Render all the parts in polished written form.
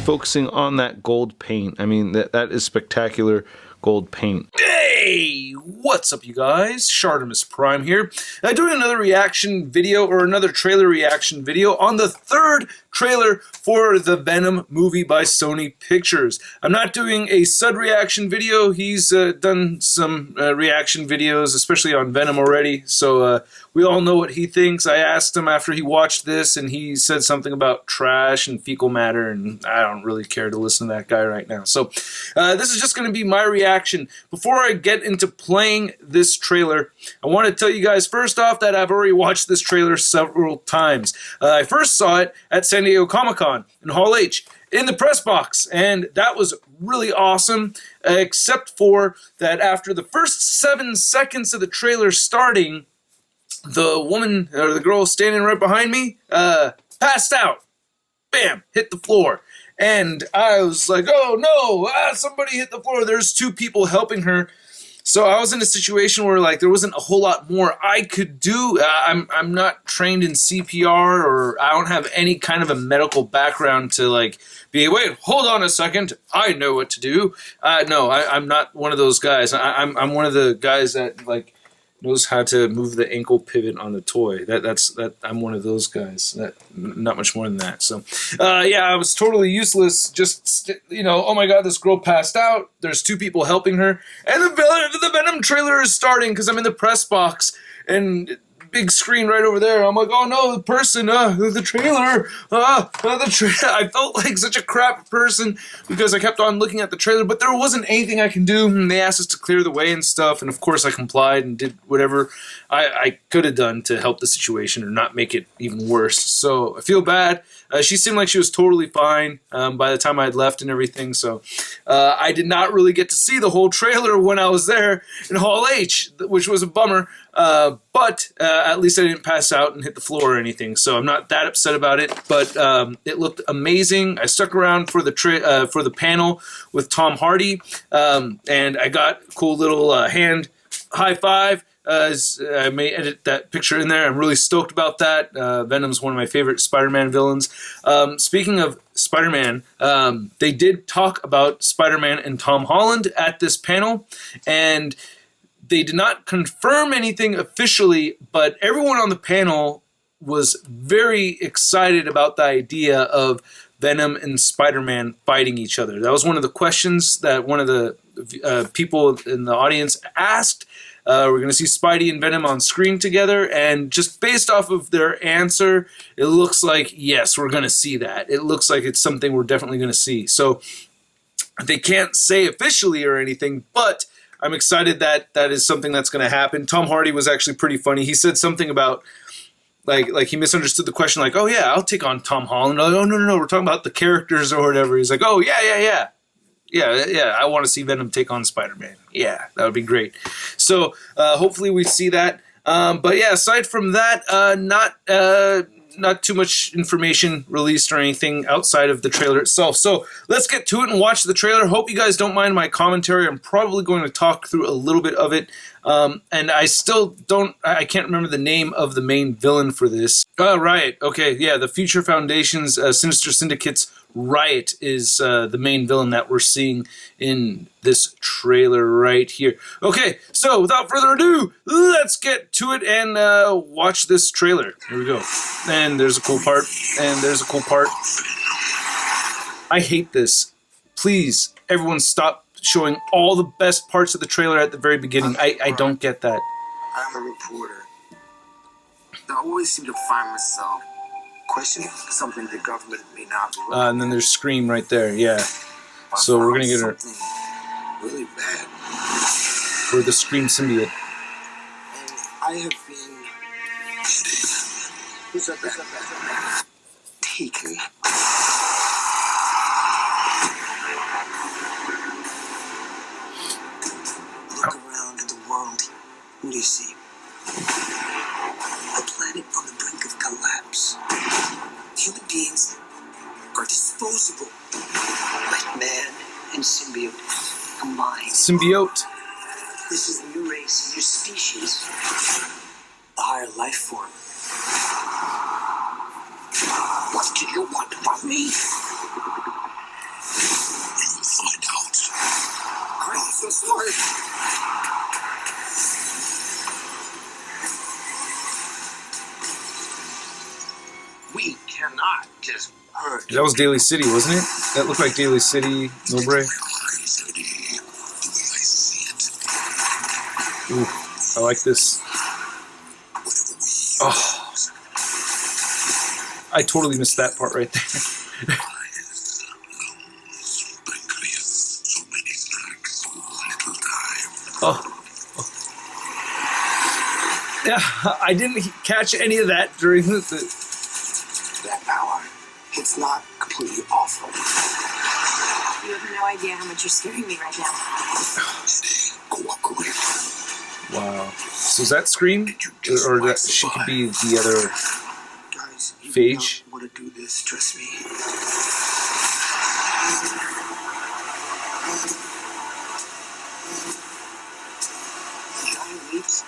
focusing on that gold paint. I mean, that is spectacular gold paint. Hey, what's up you guys? ShartimusPrime here. Doing another reaction video, or another trailer reaction video on the third trailer for the Venom movie by Sony Pictures. I'm not doing a Sud reaction video. He's done some reaction videos, especially on Venom already, so we all know what he thinks. I asked him after he watched this, and he said something about trash and fecal matter, and I don't really care to listen to that guy right now. So this is just going to be my reaction. Before I get into playing this trailer, I want to tell you guys first off that I've already watched this trailer several times. I first saw it at San Diego Comic-Con in Hall H in the press box, and that was really awesome, except for that after the first 7 seconds of the trailer starting, the woman, or the girl standing right behind me, passed out. Bam! Hit the floor. And I was like, oh no, somebody hit the floor. There's 2 people helping her. So I was in a situation where like there wasn't a whole lot more I could do. I'm not trained in CPR, or I don't have any kind of a medical background to like be, wait, hold on a second, I know what to do. No, I'm not one of those guys. I'm one of the guys that like knows how to move the ankle pivot on a toy. I'm one of those guys. Not much more than that. So, yeah, I was totally useless. Just, you know, oh my god, this girl passed out. There's 2 people helping her, and the Venom trailer is starting because I'm in the press box and big screen right over there. I'm like, oh no, the person, the trailer, I felt like such a crap person because I kept on looking at the trailer, but there wasn't anything I can do. And they asked us to clear the way and stuff, and of course I complied and did whatever I could have done to help the situation or not make it even worse. So I feel bad. She seemed like she was totally fine by the time I had left and everything, so I did not really get to see the whole trailer when I was there in Hall H, which was a bummer, but at least I didn't pass out and hit the floor or anything, so I'm not that upset about it, but it looked amazing. I stuck around for the panel with Tom Hardy, and I got a cool little hand high five. I may edit that picture in there. I'm really stoked about that. Venom's one of my favorite Spider-Man villains. Speaking of Spider-Man, they did talk about Spider-Man and Tom Holland at this panel, and they did not confirm anything officially, but everyone on the panel was very excited about the idea of Venom and Spider-Man fighting each other. That was one of the questions that one of the people in the audience asked. We're going to see Spidey and Venom on screen together, and just based off of their answer, it looks like, yes, we're going to see that. It looks like it's something we're definitely going to see. So they can't say officially or anything, but I'm excited that that is something that's going to happen. Tom Hardy was actually pretty funny. He said something about, like he misunderstood the question, like, oh yeah, I'll take on Tom Holland. Oh, no, we're talking about the characters or whatever. He's like, oh, yeah, I want to see Venom take on Spider-Man. Yeah, that would be great. So hopefully we see that. But yeah, aside from that, not too much information released or anything outside of the trailer itself. So let's get to it and watch the trailer. Hope you guys don't mind my commentary. I'm probably going to talk through a little bit of it. And I can't remember the name of the main villain for this. Oh, Riot. Okay, yeah, the Future Foundation's Sinister Syndicate's Riot is the main villain that we're seeing in this trailer right here. Okay, so without further ado, let's get to it and watch this trailer. Here we go. And there's a cool part, and there's a cool part. I hate this. Please, everyone stop showing all the best parts of the trailer at the very beginning. I don't get that. I'm a reporter. I always seem to find myself questioning something the government may not be. And then there's Scream right there, yeah. So we're gonna get her really bad. We're the Scream symbiote. And I have been taken. Look around in the world. What do you see? A planet on the brink of collapse. Human beings are disposable. Like man and symbiote combined. Symbiote. This is the new race, new species. A higher life form. What do you want from me? so sorry. We cannot just hurt. That was Daly City, wasn't it? That looked like Daly City, Mowbray. Ooh, I like this. Oh, I totally missed that part right there. Oh. Yeah, I didn't catch any of that during the... That power, it's not completely awful. You have no idea how much you're scaring me right now. Cooperate. Wow. So is that Scream? Or that she could be the other Guys, you Phage? don't want to do this, trust me. Giant leaps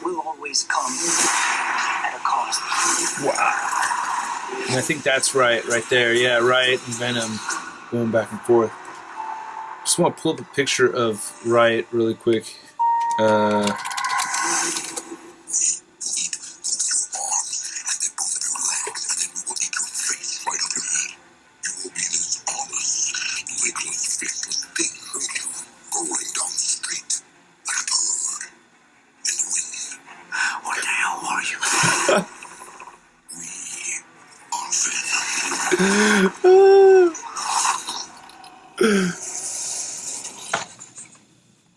will always come at a cost. Wow. And I think that's right there. Yeah, Riot and Venom going back and forth. Just want to pull up a picture of Riot really quick. What the hell are you?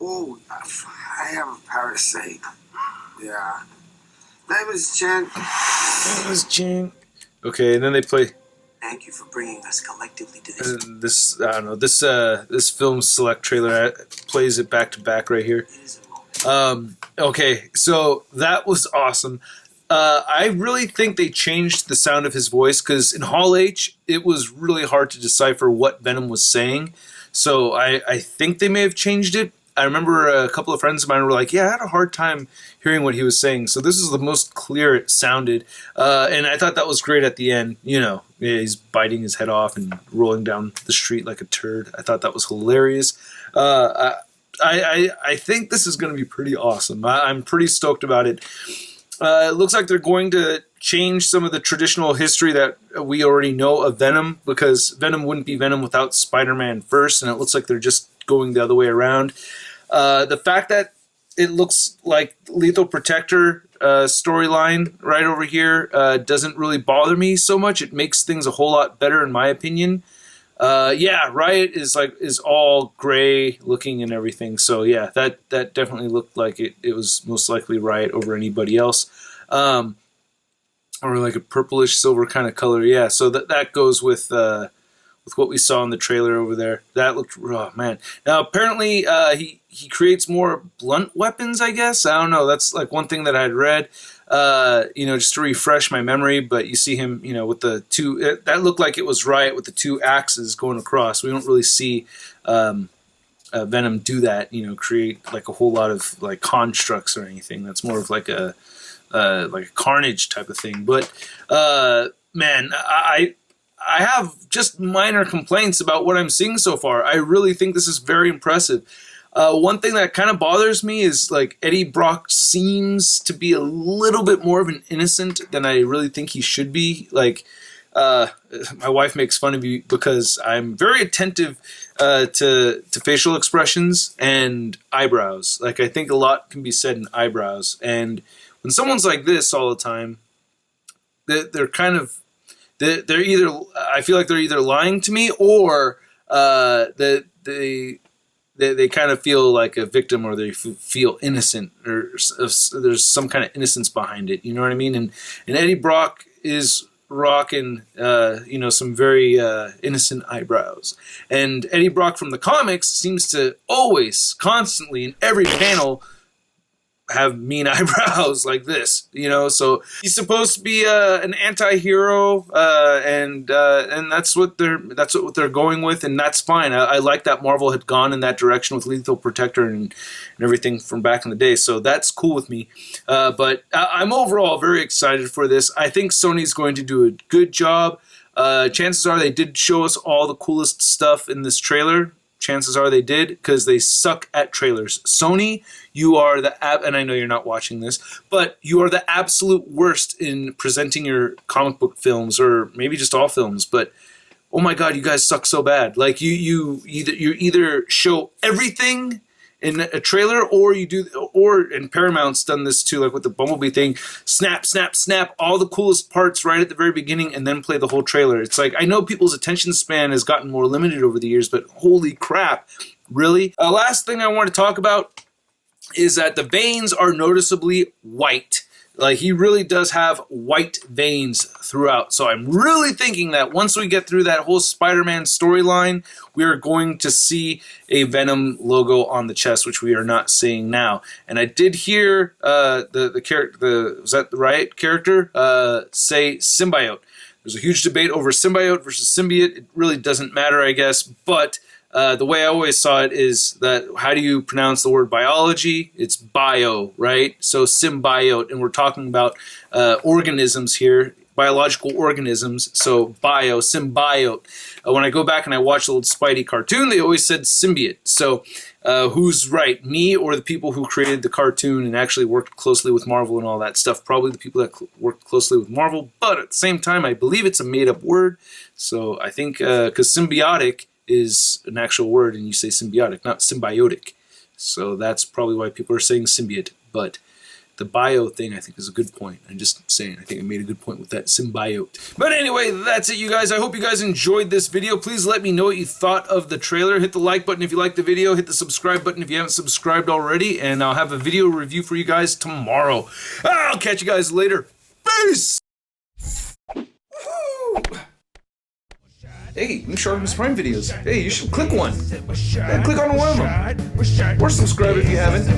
Oh, I have a power to say. Yeah. That was Chen. Okay, and then they play Thank you for bringing us collectively to this. this. I don't know, this film select trailer plays it back to back right here. It is a moment. Okay, so that was awesome. I really think they changed the sound of his voice because in Hall H, it was really hard to decipher what Venom was saying. So I think they may have changed it. I remember a couple of friends of mine were like, yeah, I had a hard time hearing what he was saying. So this is the most clear it sounded. And I thought that was great at the end. You know, he's biting his head off and rolling down the street like a turd. I thought that was hilarious. I think this is going to be pretty awesome. I'm pretty stoked about it. It looks like they're going to change some of the traditional history that we already know of Venom, because Venom wouldn't be Venom without Spider-Man first, and it looks like they're just going the other way around. The fact that it looks like Lethal Protector storyline right over here doesn't really bother me so much. It makes things a whole lot better in my opinion. Yeah, Riot is all gray looking and everything. So yeah, that definitely looked like it was most likely Riot over anybody else. Or like a purplish silver kind of color. Yeah, so that goes with what we saw in the trailer over there. That looked, oh man. Now apparently he creates more blunt weapons, I guess. I don't know. That's like one thing that I'd read. Just to refresh my memory, but you see him, with the two, that looked like it was Riot with the two axes going across. We don't really see Venom do that, create like a whole lot of like constructs or anything. That's more of like a Carnage type of thing. But man, I have just minor complaints about what I'm seeing so far. I really think this is very impressive. One thing that kind of bothers me is like Eddie Brock seems to be a little bit more of an innocent than I really think he should be. Like, my wife makes fun of me because I'm very attentive to facial expressions and eyebrows. Like, I think a lot can be said in eyebrows. And when someone's like this all the time, they're kind of, they're either, I feel like they're either lying to me or they kind of feel like a victim, or they feel innocent, or there's some kind of innocence behind it. You know what I mean? And Eddie Brock is rocking, some very innocent eyebrows. And Eddie Brock from the comics seems to always, constantly, in every panel, have mean eyebrows like this, so he's supposed to be an anti-hero, and that's what they're going with, and that's fine. I like that Marvel had gone in that direction with Lethal Protector and everything from back in the day, so that's cool with me. But I'm overall very excited for this. I think Sony's going to do a good job. Chances are they did show us all the coolest stuff in this trailer. chances are they did, because they suck at trailers. Sony, you are and I know you're not watching this, but you are the absolute worst in presenting your comic book films, or maybe just all films, but oh my god, you guys suck so bad. Like you either show everything in a trailer, or and Paramount's done this too, like with the Bumblebee thing, snap, all the coolest parts right at the very beginning and then play the whole trailer. It's like, I know people's attention span has gotten more limited over the years, but holy crap, really? Last thing I want to talk about is that the veins are noticeably white. Like, he really does have white veins throughout. So I'm really thinking that once we get through that whole Spider-Man storyline, we are going to see a Venom logo on the chest, which we are not seeing now. And I did hear the character, was that the right character, say symbiote. There's a huge debate over symbiote versus symbiote. It really doesn't matter, I guess, but the way I always saw it is that, how do you pronounce the word biology? It's bio, right? So symbiote, and we're talking about organisms here, biological organisms, so bio, symbiote. When I go back and I watch the old Spidey cartoon, they always said symbiote. So who's right, me or the people who created the cartoon and actually worked closely with Marvel and all that stuff? Probably the people that worked closely with Marvel, but at the same time, I believe it's a made-up word. So I think, because symbiotic is an actual word, and you say symbiotic, not symbiotic. So that's probably why people are saying symbiote. But the bio thing, I think, is a good point. I'm just saying, I think I made a good point with that symbiote. But anyway, that's it, you guys. I hope you guys enjoyed this video. Please let me know what you thought of the trailer. Hit the like button if you liked the video. Hit the subscribe button if you haven't subscribed already. And I'll have a video review for you guys tomorrow. I'll catch you guys later. Peace! Woo-hoo! Hey, new ShartimusPrime videos. Hey, you should click one. Yeah, click on one of them. Or subscribe if you haven't.